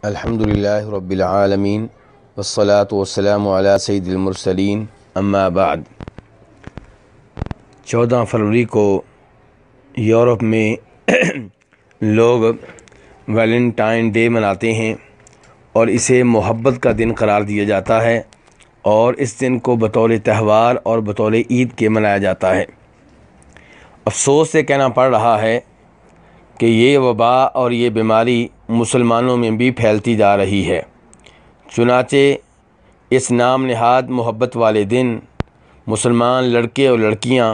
الحمدللہ رب العالمین والصلاة والسلام علی سید المرسلین اما بعد۔ 14 فروری کو یورپ میں لوگ ویلنٹائن ڈے مناتے ہیں اور اسے محبت کا دن قرار دیا جاتا ہے، اور اس دن کو بطور تہوار اور بطور عید کے منایا جاتا ہے۔ افسوس سے کہنا پڑ رہا ہے کہ یہ وبا اور یہ بیماری مسلمانوں میں بھی پھیلتی جا رہی ہے۔ چنانچہ اس نام نہاد محبت والے دن مسلمان لڑکے اور لڑکیاں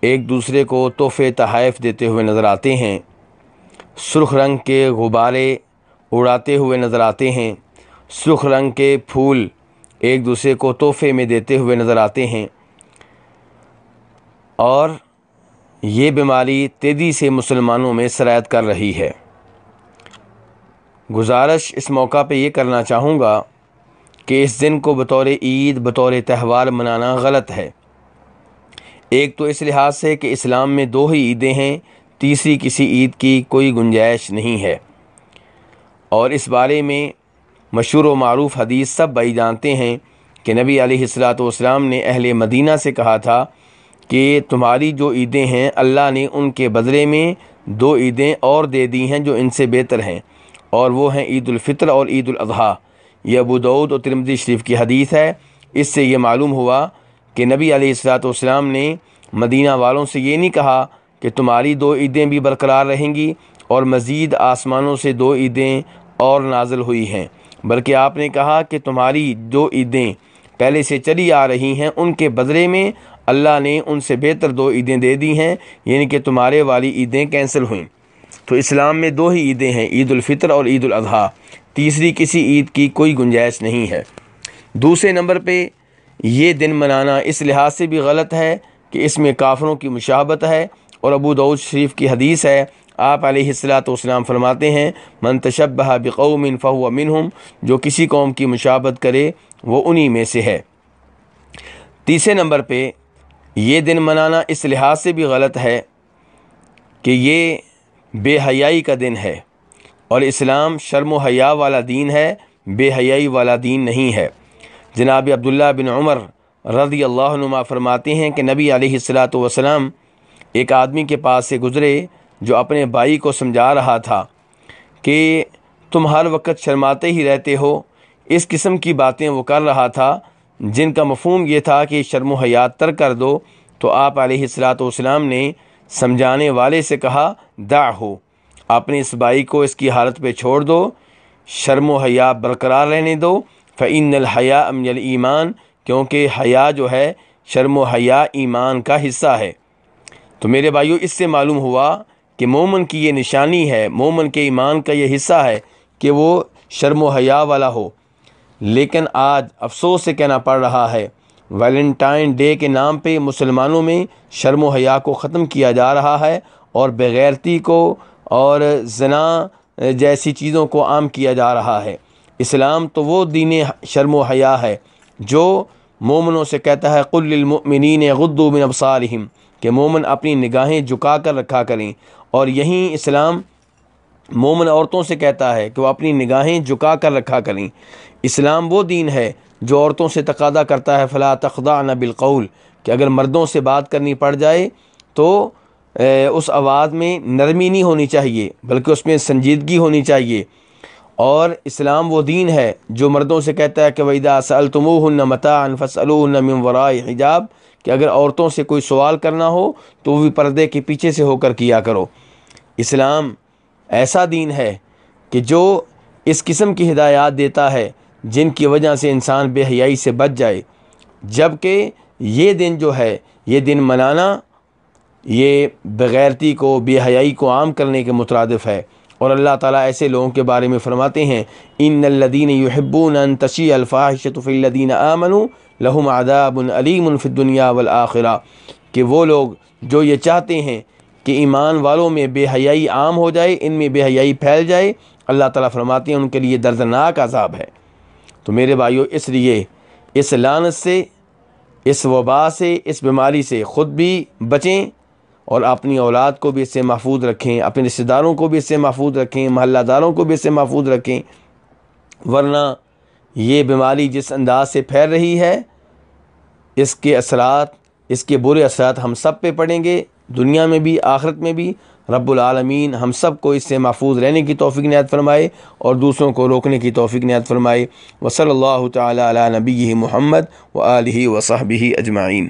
ایک دوسرے کو تحفے تحائف دیتے ہوئے نظر آتے ہیں، سرخ رنگ کے غبارے اڑاتے ہوئے نظر آتے ہیں، سرخ رنگ کے پھول ایک دوسرے کو تحفے میں دیتے ہوئے نظر آتے ہیں، اور یہ بیماری تیزی سے مسلمانوں میں سرایت کر رہی ہے۔ گزارش اس موقع پہ یہ کرنا چاہوں گا کہ اس دن کو بطور عید بطور تہوار منانا غلط ہے۔ ایک تو اس لحاظ سے کہ اسلام میں 2 ہی عیدیں ہیں، تیسری کسی عید کی کوئی گنجائش نہیں ہے، اور اس بارے میں مشہور و معروف حدیث سب بھائی جانتے ہیں کہ نبی علیہ الصلوۃ والسلام نے اہل مدینہ سے کہا تھا کہ تمہاری جو عیدیں ہیں اللہ نے ان کے بدلے میں 2 عیدیں اور دے دی ہیں جو ان سے بہتر ہیں، اور وہ ہیں عید الفطر اور عید الاضحیٰ۔ یہ ابو داؤد اور ترمذی شریف کی حدیث ہے۔ اس سے یہ معلوم ہوا کہ نبی علیہ الصلوۃ والسلام نے مدینہ والوں سے یہ نہیں کہا کہ تمہاری 2 عیدیں بھی برقرار رہیں گی اور مزید آسمانوں سے 2 عیدیں اور نازل ہوئی ہیں، بلکہ آپ نے کہا کہ تمہاری 2 عیدیں پہلے سے چلی آ رہی ہیں ان کے بدلے میں اللہ نے ان سے بہتر 2 عیدیں دے دی ہیں، یعنی کہ تمہارے والی عیدیں کینسل ہوئیں۔ تو اسلام میں 2 ہی عیدیں ہیں، عید الفطر اور عید الاضحیٰ، تیسری کسی عید کی کوئی گنجائش نہیں ہے۔ دوسرے نمبر پہ یہ دن منانا اس لحاظ سے بھی غلط ہے کہ اس میں کافروں کی مشابہت ہے، اور ابو داؤد شریف کی حدیث ہے، آپ علیہ الصلوۃ والسلام فرماتے ہیں من تشبہ بقوم فہو منہم، جو کسی قوم کی مشابہت کرے وہ انہی میں سے ہے۔ تیسرے نمبر پہ یہ دن منانا اس لحاظ سے بھی غلط ہے کہ یہ بے حیائی کا دن ہے، اور اسلام شرم و حیا والا دین ہے، بے حیائی والا دین نہیں ہے۔ جناب عبداللہ بن عمر رضی اللہ عنہما فرماتے ہیں کہ نبی علیہ الصلوۃ والسلام ایک آدمی کے پاس سے گزرے جو اپنے بھائی کو سمجھا رہا تھا کہ تم ہر وقت شرماتے ہی رہتے ہو۔ اس قسم کی باتیں وہ کر رہا تھا جن کا مفہوم یہ تھا کہ شرم و حیا ترک کر دو، تو آپ علیہ الصلوۃ والسلام نے سمجھانے والے سے کہا دعہو، اپنے اس بھائی کو اس کی حالت پہ چھوڑ دو، شرم و حیا برقرار رہنے دو، فإن الحیاء من الایمان، کیونکہ حیا جو ہے شرم و حیا ایمان کا حصہ ہے۔ تو میرے بھائیو، اس سے معلوم ہوا کہ مومن کی یہ نشانی ہے، مومن کے ایمان کا یہ حصہ ہے کہ وہ شرم و حیا والا ہو۔ لیکن آج افسوس سے کہنا پڑ رہا ہے ویلنٹائن ڈے کے نام پہ مسلمانوں میں شرم و حیا کو ختم کیا جا رہا ہے، اور بغیرتی کو اور زنا جیسی چیزوں کو عام کیا جا رہا ہے۔ اسلام تو وہ دین شرم و حیا ہے جو مومنوں سے کہتا ہے قل للمؤمنین یغضوا من ابصارہم، کہ مومن اپنی نگاہیں جھکا کر رکھا کریں، اور یہیں اسلام مومن عورتوں سے کہتا ہے کہ وہ اپنی نگاہیں جھکا کر رکھا کریں۔ اسلام وہ دین ہے جو عورتوں سے تقاضا کرتا ہے فلا تخضعن بالقول، کہ اگر مردوں سے بات کرنی پڑ جائے تو اس آواز میں نرمی نہیں ہونی چاہیے بلکہ اس میں سنجیدگی ہونی چاہیے۔ اور اسلام وہ دین ہے جو مردوں سے کہتا ہے کہ وَإِذَا سَأَلْتُمُوهُنَّ مَتَاعًا فَاسْأَلُوهُنَّ مِنْ وَرَاءِ حجاب، کہ اگر عورتوں سے کوئی سوال کرنا ہو تو وہ بھی پردے کے پیچھے سے ہو کر کیا کرو۔ اسلام ایسا دین ہے کہ جو اس قسم کی ہدایات دیتا ہے جن کی وجہ سے انسان بے حیائی سے بچ جائے، جبکہ یہ دن جو ہے، یہ دن منانا یہ بغیرتی کو، بے حیائی کو عام کرنے کے مترادف ہے۔ اور اللہ تعالیٰ ایسے لوگوں کے بارے میں فرماتے ہیں ان الذین یحبون ان تشیع الفاحشۃ فی الذین آمنوا لہم عذاب علیم فی الدنیا والآخرہ، کہ وہ لوگ جو یہ چاہتے ہیں کہ ایمان والوں میں بے حیائی عام ہو جائے، ان میں بے حیائی پھیل جائے، اللہ تعالیٰ فرماتے ہیں ان کے لیے دردناک عذاب ہے۔ تو میرے بھائیو، اس لیے اس لعنت سے، اس وبا سے، اس بیماری سے خود بھی بچیں، اور اپنی اولاد کو بھی اس سے محفوظ رکھیں، اپنے رشتہ داروں کو بھی اس سے محفوظ رکھیں، محلہ داروں کو بھی اس سے محفوظ رکھیں۔ ورنہ یہ بیماری جس انداز سے پھیل رہی ہے، اس کے اثرات، اس کے برے اثرات ہم سب پہ پڑیں گے، دنیا میں بھی آخرت میں بھی۔ رب العالمین ہم سب کو اس سے محفوظ رہنے کی توفیق عنایت فرمائے اور دوسروں کو روکنے کی توفیق عنایت فرمائے۔ وصلی اللہ تعالی علی نبیہ محمد وآلہ وصحبہ اجمعین۔